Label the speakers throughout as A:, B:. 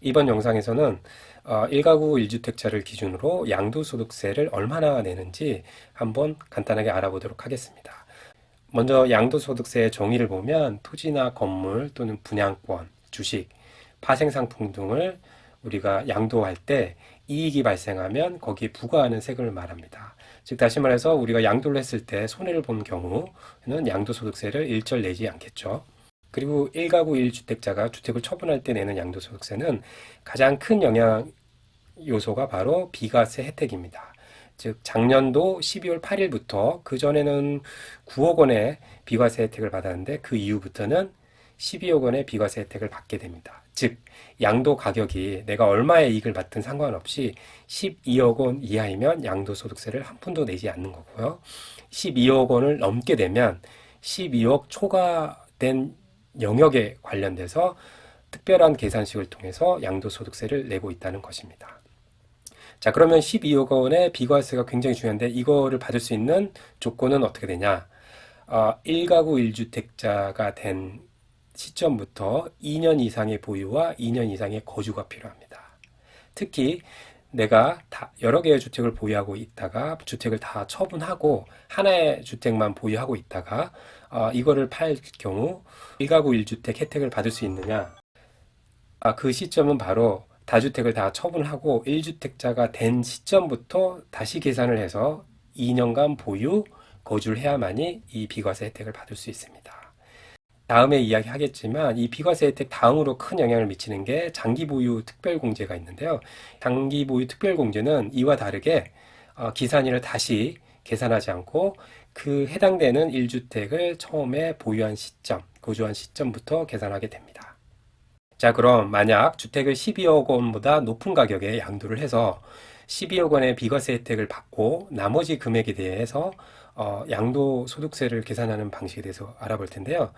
A: 이번 영상에서는 1가구 1주택자를 기준으로 양도소득세를 얼마나 내는지 한번 간단하게 알아보도록 하겠습니다. 먼저 양도소득세의 정의를 보면 토지나 건물 또는 분양권, 주식, 파생상품 등을 우리가 양도할 때 이익이 발생하면 거기에 부과하는 세금을 말합니다. 즉 다시 말해서 우리가 양도를 했을 때 손해를 본 경우는 양도소득세를 일절 내지 않겠죠. 그리고 1가구 1주택자가 주택을 처분할 때 내는 양도소득세는 가장 큰 영향 요소가 바로 비과세 혜택입니다. 즉 작년도 12월 8일부터 그전에는 9억 원의 비과세 혜택을 받았는데 그 이후부터는 12억 원의 비과세 혜택을 받게 됩니다. 즉 양도 가격이 내가 얼마의 이익을 받든 상관없이 12억 원 이하이면 양도소득세를 한 푼도 내지 않는 거고요. 12억 원을 넘게 되면 12억 초과된 영역에 관련돼서 특별한 계산식을 통해서 양도소득세를 내고 있다는 것입니다. 자, 그러면 12억 원의 비과세가 굉장히 중요한데 이거를 받을 수 있는 조건은 어떻게 되냐? 1가구 1주택자가 된 시점부터 2년 이상의 보유와 2년 이상의 거주가 필요합니다. 특히 내가 여러 개의 주택을 보유하고 있다가 주택을 다 처분하고 하나의 주택만 보유하고 있다가 이거를 팔 경우 1가구 1주택 혜택을 받을 수 있느냐? 그 시점은 바로 다주택을 다 처분하고 1주택자가 된 시점부터 다시 계산을 해서 2년간 보유, 거주를 해야만이 이 비과세 혜택을 받을 수 있습니다. 다음에 이야기하겠지만 이 비과세 혜택 다음으로 큰 영향을 미치는 게 장기 보유 특별공제가 있는데요. 장기 보유 특별공제는 이와 다르게 기산일을 다시 계산하지 않고 그 해당되는 1주택을 처음에 보유한 시점, 거주한 시점부터 계산하게 됩니다. 자, 그럼 만약 주택을 12억 원보다 높은 가격에 양도를 해서 12억 원의 비과세 혜택을 받고 나머지 금액에 대해서 양도소득세를 계산하는 방식에 대해서 알아볼 텐데요.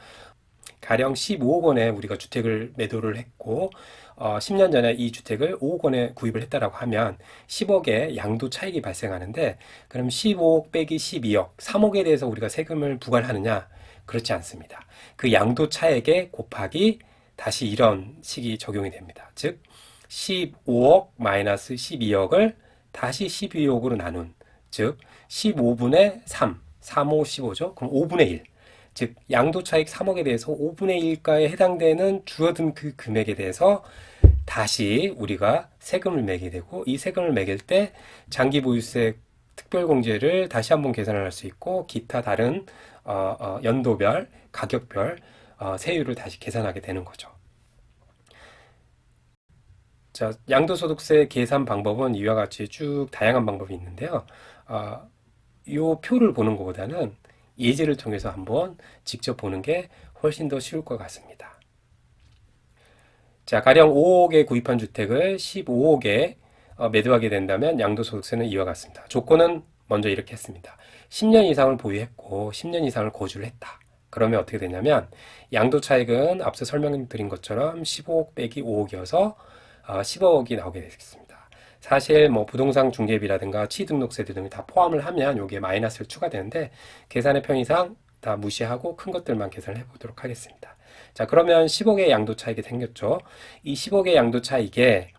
A: 가령 15억 원에 우리가 주택을 매도를 했고 10년 전에 이 주택을 5억 원에 구입을 했다라고 하면 10억의 양도 차익이 발생하는데 그럼 15억 빼기 12억, 3억에 대해서 우리가 세금을 부과를 하느냐? 그렇지 않습니다. 그 양도 차액에 곱하기 다시 이런 식이 적용이 됩니다. 즉 15억 마이너스 12억을 다시 12억으로 나눈 즉 15분의 3, 3, 5, 15죠. 그럼 5분의 1. 즉 양도차익 3억에 대해서 5분의 1가에 해당되는 줄어든 그 금액에 대해서 다시 우리가 세금을 매게 되고 이 세금을 매길 때 장기보유세 특별공제를 다시 한번 계산을 할 수 있고 기타 다른 연도별, 가격별 세율을 다시 계산하게 되는 거죠. 자, 양도소득세 계산 방법은 이와 같이 쭉 다양한 방법이 있는데요. 이 표를 보는 것보다는 예제를 통해서 한번 직접 보는 게 훨씬 더 쉬울 것 같습니다. 자, 가령 5억에 구입한 주택을 15억에 매도하게 된다면 양도소득세는 이와 같습니다. 조건은 먼저 이렇게 했습니다. 10년 이상을 보유했고 10년 이상을 거주를 했다. 그러면 어떻게 되냐면 양도차익은 앞서 설명드린 것처럼 15억 빼기 5억이어서 10억이 나오게 되겠습니다. 사실 뭐 부동산 중개비라든가 취등록세들 등을 다 포함을 하면 여기에 마이너스를 추가되는데 계산의 편의상 다 무시하고 큰 것들만 계산을 해보도록 하겠습니다. 자, 그러면 10억의 양도차익이 생겼죠. 이 10억의 양도차익에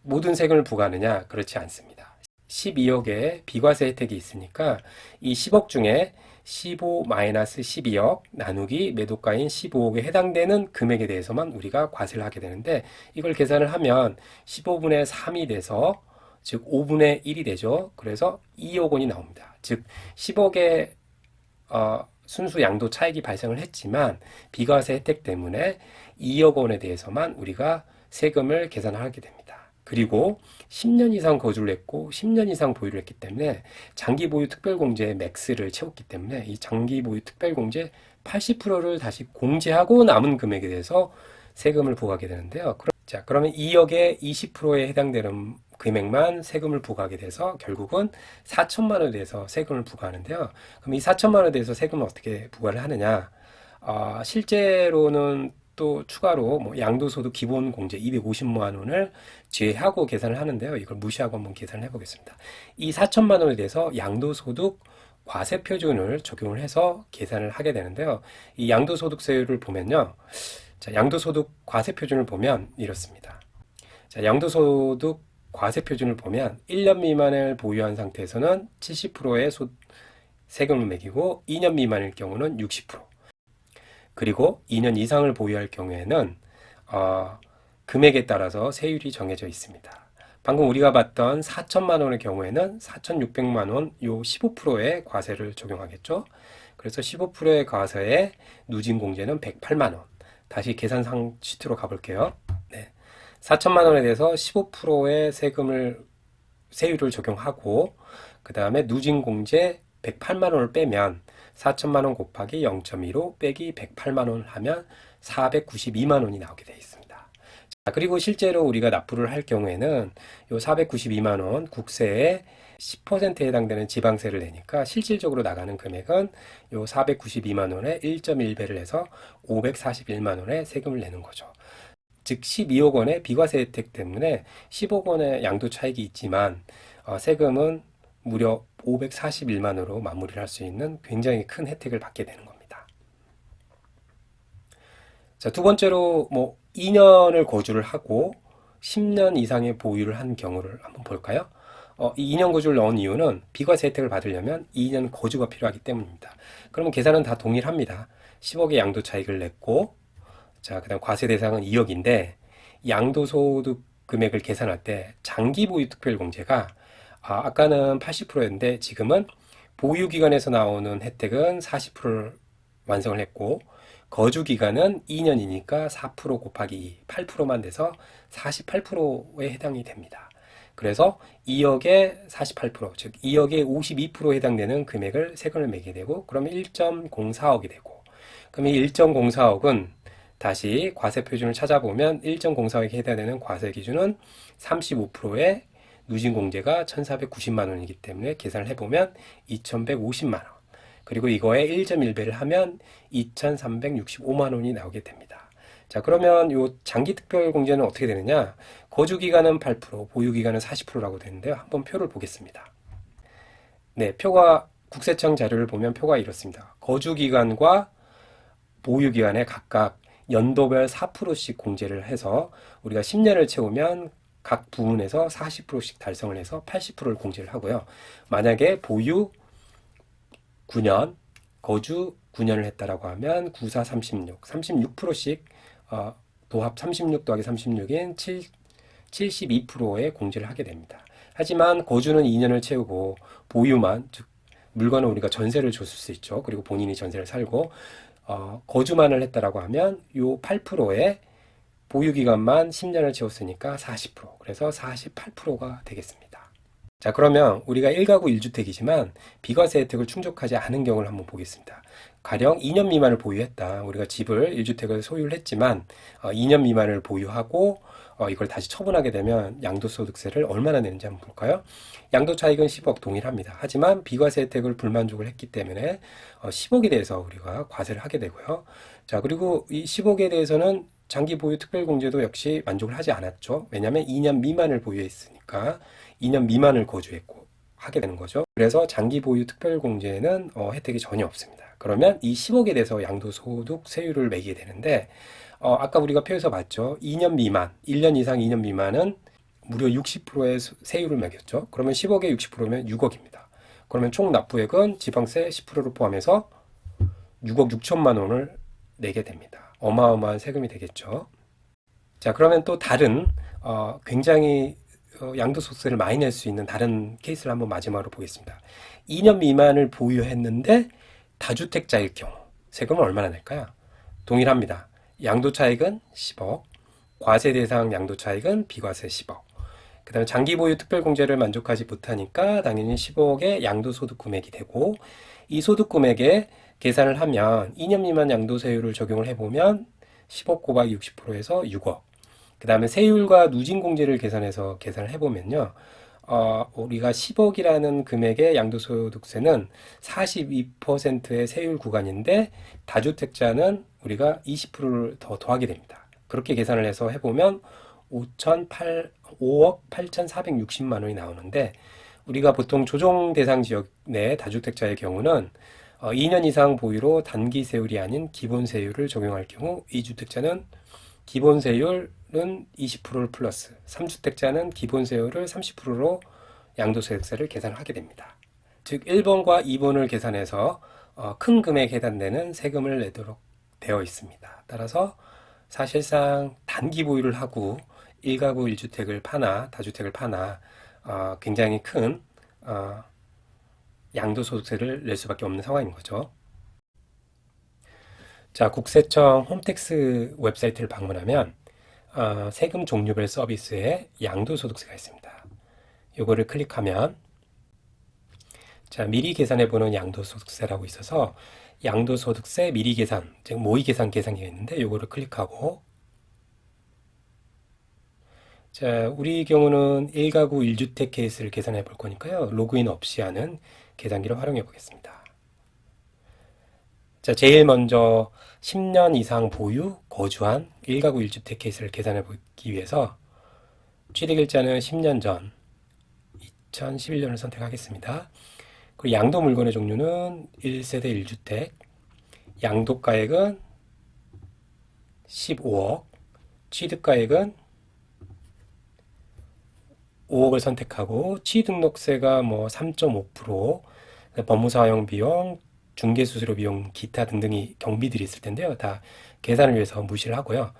A: 모든 세금을 부과하느냐? 그렇지 않습니다. 12억의 비과세 혜택이 있으니까 이 10억 중에 15-12억 나누기 매도가인 15억에 해당되는 금액에 대해서만 우리가 과세를 하게 되는데 이걸 계산을 하면 15분의 3이 돼서 즉 5분의 1이 되죠. 그래서 2억 원이 나옵니다. 즉 10억의 순수 양도 차익이 발생을 했지만 비과세 혜택 때문에 2억 원에 대해서만 우리가 세금을 계산하게 됩니다. 그리고 10년 이상 거주를 했고 10년 이상 보유를 했기 때문에 장기 보유 특별공제의 맥스를 채웠기 때문에 이 장기 보유 특별공제 80%를 다시 공제하고 남은 금액에 대해서 세금을 부과하게 되는데요. 자, 그러면 2억의 20%에 해당되는 금액만 세금을 부과하게 돼서 결국은 4천만 원에 대해서 세금을 부과하는데요. 그럼 이 4천만 원에 대해서 세금을 어떻게 부과를 하느냐? 실제로는 또 추가로 뭐 양도소득 기본공제 250만 원을 제하고 계산을 하는데요. 이걸 무시하고 한번 계산을 해보겠습니다. 이 4천만 원에 대해서 양도소득 과세표준을 적용을 해서 계산을 하게 되는데요. 이 양도소득세율을 보면요. 자, 양도소득 과세표준을 보면 이렇습니다. 자, 양도소득 과세표준을 보면 1년 미만을 보유한 상태에서는 70%의 세금을 매기고 2년 미만일 경우는 60%, 그리고 2년 이상을 보유할 경우에는 금액에 따라서 세율이 정해져 있습니다. 방금 우리가 봤던 4천만 원의 경우에는 4,600만 원 요 15%의 과세를 적용하겠죠. 그래서 15%의 과세에 누진공제는 108만 원. 다시 계산상 시트로 가볼게요. 네. 4천만 원에 대해서 15%의 세율을 적용하고 그 다음에 누진공제 108만 원을 빼면 4천만 원 곱하기 0.15 빼기 108만 원을 하면 492만 원이 나오게 되어 있습니다. 자, 그리고 실제로 우리가 납부를 할 경우에는 요 492만 원 국세의 10%에 해당되는 지방세를 내니까 실질적으로 나가는 금액은 요 492만 원에 1.1배를 해서 541만 원의 세금을 내는 거죠. 즉 12억 원의 비과세 혜택 때문에 10억 원의 양도 차익이 있지만 세금은 무려 541만으로 마무리를 할 수 있는 굉장히 큰 혜택을 받게 되는 겁니다. 자, 두 번째로 2년을 거주를 하고 10년 이상의 보유를 한 경우를 한번 볼까요? 이 2년 거주를 넣은 이유는 비과세 혜택을 받으려면 2년 거주가 필요하기 때문입니다. 그러면 계산은 다 동일합니다. 10억의 양도 차익을 냈고, 자, 그다음 과세 대상은 2억인데 양도소득 금액을 계산할 때 장기 보유 특별공제가 아까는 80%였는데 지금은 보유기간에서 나오는 혜택은 40%를 완성을 했고 거주기간은 2년이니까 4% 곱하기 2, 8%만 돼서 48%에 해당이 됩니다. 그래서 2억에 48%, 즉 2억에 52%에 해당되는 금액을 세금을 매게 되고 그러면 1.04억이 되고 그러면 1.04억은 다시 과세 표준을 찾아보면 1.04억에 해당되는 과세 기준은 35%의 누진공제가 1,490만 원이기 때문에 계산을 해보면 2,150만 원. 그리고 이거에 1.1배를 하면 2,365만 원이 나오게 됩니다. 자, 그러면 요 장기특별공제는 어떻게 되느냐? 거주기간은 8%, 보유기간은 40%라고 되는데요. 한번 표를 보겠습니다. 네, 표가 국세청 자료를 보면 표가 이렇습니다. 거주기간과 보유기간에 각각 연도별 4%씩 공제를 해서 우리가 10년을 채우면 각 부문에서 40%씩 달성을 해서 80%를 공제를 하고요. 만약에 보유 9년, 거주 9년을 했다라고 하면 9, 4, 36, 36%씩 도합 36 더하기 36인 72%의 공제를 하게 됩니다. 하지만 거주는 2년을 채우고 보유만, 즉 물건을 우리가 전세를 줬을 수 있죠. 그리고 본인이 전세를 살고 거주만을 했다라고 하면 요 8%의 보유기간만 10년을 채웠으니까 40%, 그래서 48%가 되겠습니다. 자, 그러면 우리가 1가구 1주택이지만 비과세 혜택을 충족하지 않은 경우를 한번 보겠습니다. 가령 2년 미만을 보유했다. 우리가 집을 1주택을 소유를 했지만 2년 미만을 보유하고 이걸 다시 처분하게 되면 양도소득세를 얼마나 내는지 한번 볼까요? 양도 차익은 10억 동일합니다. 하지만 비과세 혜택을 불만족을 했기 때문에 10억에 대해서 우리가 과세를 하게 되고요. 자, 그리고 이 10억에 대해서는 장기 보유 특별공제도 역시 만족을 하지 않았죠. 왜냐하면 2년 미만을 보유했으니까 2년 미만을 거주했고 하게 되는 거죠. 그래서 장기 보유 특별공제는 혜택이 전혀 없습니다. 그러면 이 10억에 대해서 양도소득 세율을 매기게 되는데 아까 우리가 표에서 봤죠. 2년 미만, 1년 이상 2년 미만은 무려 60%의 세율을 매겼죠. 그러면 10억에 60%면 6억입니다. 그러면 총 납부액은 지방세 10%를 포함해서 6억 6천만 원을 내게 됩니다. 어마어마한 세금이 되겠죠. 자, 그러면 또 다른 굉장히 양도소득세를 많이 낼 수 있는 다른 케이스를 한번 마지막으로 보겠습니다. 2년 미만을 보유했는데 다주택자일 경우 세금은 얼마나 낼까요? 동일합니다. 양도차익은 10억, 과세 대상 양도차익은 비과세 10억. 그 다음에 장기 보유 특별공제를 만족하지 못하니까 당연히 10억의 양도소득 금액이 되고 이 소득 금액에 계산을 하면 2년 미만 양도세율을 적용을 해보면 10억 곱하기 60%에서 6억. 그 다음에 세율과 누진공제를 계산해서 계산을 해보면요. 우리가 10억이라는 금액의 양도소득세는 42%의 세율 구간인데 다주택자는 우리가 20%를 더 더하게 됩니다. 그렇게 계산을 해서 해보면 5억 8,460만 원이 나오는데 우리가 보통 조정 대상 지역 내 다주택자의 경우는 2년 이상 보유로 단기 세율이 아닌 기본 세율을 적용할 경우 2주택자는 기본 세율은 20%를 플러스 3주택자는 기본 세율을 30%로 양도소득세를 계산하게 됩니다. 즉 1번과 2번을 계산해서 큰 금액에 해당되는 세금을 내도록 되어 있습니다. 따라서 사실상 단기 보유를 하고 1가구 1주택을 파나 다주택을 파나 굉장히 큰 양도소득세를 낼 수밖에 없는 상황인 거죠. 자, 국세청 홈택스 웹사이트를 방문하면 세금 종류별 서비스에 양도소득세가 있습니다. 요거를 클릭하면 자, 미리 계산해보는 양도소득세라고 있어서 양도소득세 미리 계산, 즉 모의 계산 계산기가 있는데 요거를 클릭하고 자, 우리 경우는 1가구 1주택 케이스를 계산해 볼 거니까요. 로그인 없이 하는 계산기를 활용해 보겠습니다. 자, 제일 먼저 10년 이상 보유, 거주한 1가구 1주택 케이스를 계산해 보기 위해서 취득일자는 10년 전 2011년을 선택하겠습니다. 그리고 양도 물건의 종류는 1세대 1주택, 양도가액은 15억, 취득가액은 5억을 선택하고 취등록세가 뭐 3.5%, 법무사 허용 비용, 중개수수료 비용, 기타 등등이 경비들이 있을 텐데요. 다 계산을 위해서 무시를 하고요.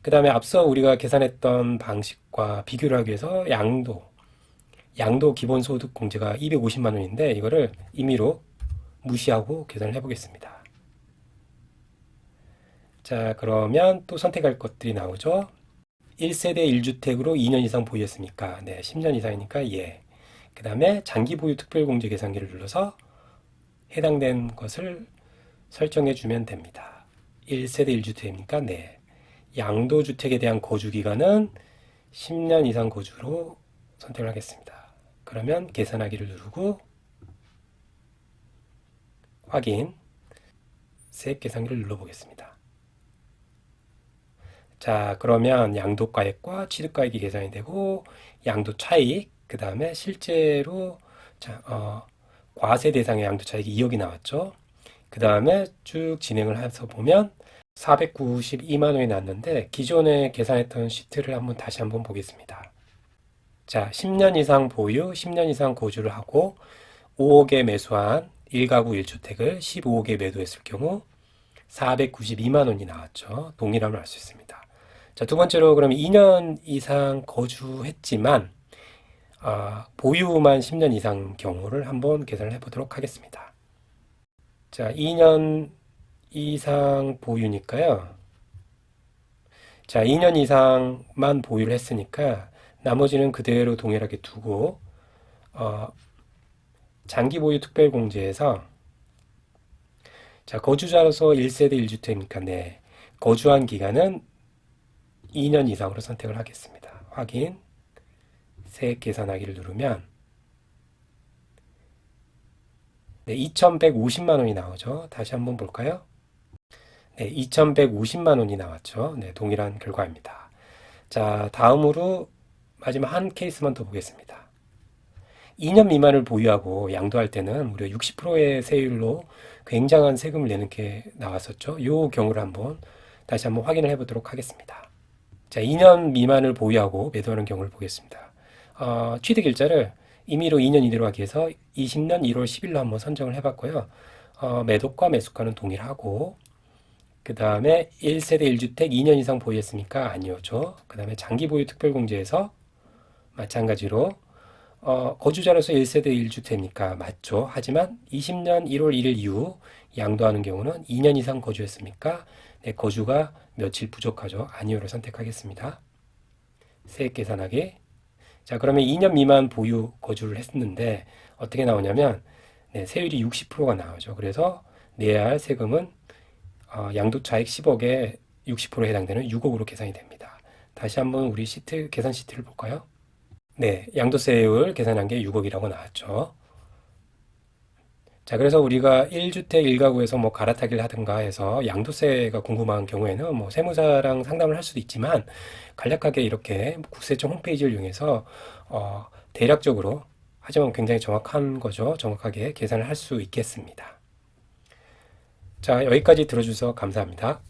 A: 그 다음에 앞서 우리가 계산했던 방식과 비교를 하기 위해서 양도 기본소득 공제가 250만 원인데 이거를 임의로 무시하고 계산을 해보겠습니다. 자, 그러면 또 선택할 것들이 나오죠. 1세대 1주택으로 2년 이상 보유했으니까 네, 10년 이상이니까 예. 그 다음에 장기 보유 특별공제 계산기를 눌러서 해당된 것을 설정해 주면 됩니다. 1세대 1주택이니까 네. 양도주택에 대한 거주기간은 10년 이상 거주로 선택을 하겠습니다. 그러면 계산하기를 누르고 확인, 세액 계산기를 눌러보겠습니다. 자, 그러면 양도가액과 취득가액이 계산이 되고 양도 차익, 그 다음에 실제로 과세 대상의 양도 차익이 2억이 나왔죠. 그 다음에 쭉 진행을 해서 보면 492만 원이 났는데 기존에 계산했던 시트를 다시 한번 보겠습니다. 자, 10년 이상 보유, 10년 이상 거주를 하고 5억에 매수한 1가구 1주택을 15억에 매도했을 경우 492만 원이 나왔죠. 동일함을 알 수 있습니다. 자, 두 번째로 그러면 2년 이상 거주했지만 보유만 10년 이상 경우를 한번 계산을 해보도록 하겠습니다. 자, 2년 이상 보유니까요. 자, 2년 이상만 보유를 했으니까 나머지는 그대로 동일하게 두고 장기 보유 특별공제에서 자, 거주자로서 1세대 1주택이니까 네, 거주한 기간은 2년 이상으로 선택을 하겠습니다. 확인, 세액 계산하기를 누르면 네, 2,150만 원이 나오죠. 다시 한번 볼까요? 네, 2,150만 원이 나왔죠. 네, 동일한 결과입니다. 자, 다음으로 마지막 한 케이스만 더 보겠습니다. 2년 미만을 보유하고 양도할 때는 무려 60%의 세율로 굉장한 세금을 내는 게 나왔었죠. 이 경우를 다시 한번 확인을 해보도록 하겠습니다. 자, 2년 미만을 보유하고 매도하는 경우를 보겠습니다. 취득일자를 임의로 2년 이내로 하기 위해서 20년 1월 10일로 한번 선정을 해봤고요. 매도가 매수가는 동일하고 그 다음에 1세대 1주택 2년 이상 보유했으니까 아니오죠. 그 다음에 장기 보유 특별공제에서 마찬가지로 거주자로서 1세대 1주택이니까 맞죠. 하지만 20년 1월 1일 이후 양도하는 경우는 2년 이상 거주했습니까? 네, 거주가 며칠 부족하죠. 아니오를 선택하겠습니다. 세액 계산하기. 자, 그러면 2년 미만 보유 거주를 했는데 어떻게 나오냐면 네, 세율이 60%가 나오죠. 그래서 내야 할 세금은 양도차익 10억에 60%에 해당되는 6억으로 계산이 됩니다. 다시 한번 우리 계산 시트를 볼까요? 네, 양도세율 계산한 게 6억이라고 나왔죠. 자, 그래서 우리가 1주택 1가구에서 뭐 갈아타기를 하든가 해서 양도세가 궁금한 경우에는 뭐 세무사랑 상담을 할 수도 있지만 간략하게 이렇게 국세청 홈페이지를 이용해서 대략적으로 하지만 굉장히 정확한 거죠. 정확하게 계산을 할 수 있겠습니다. 자, 여기까지 들어주셔서 감사합니다.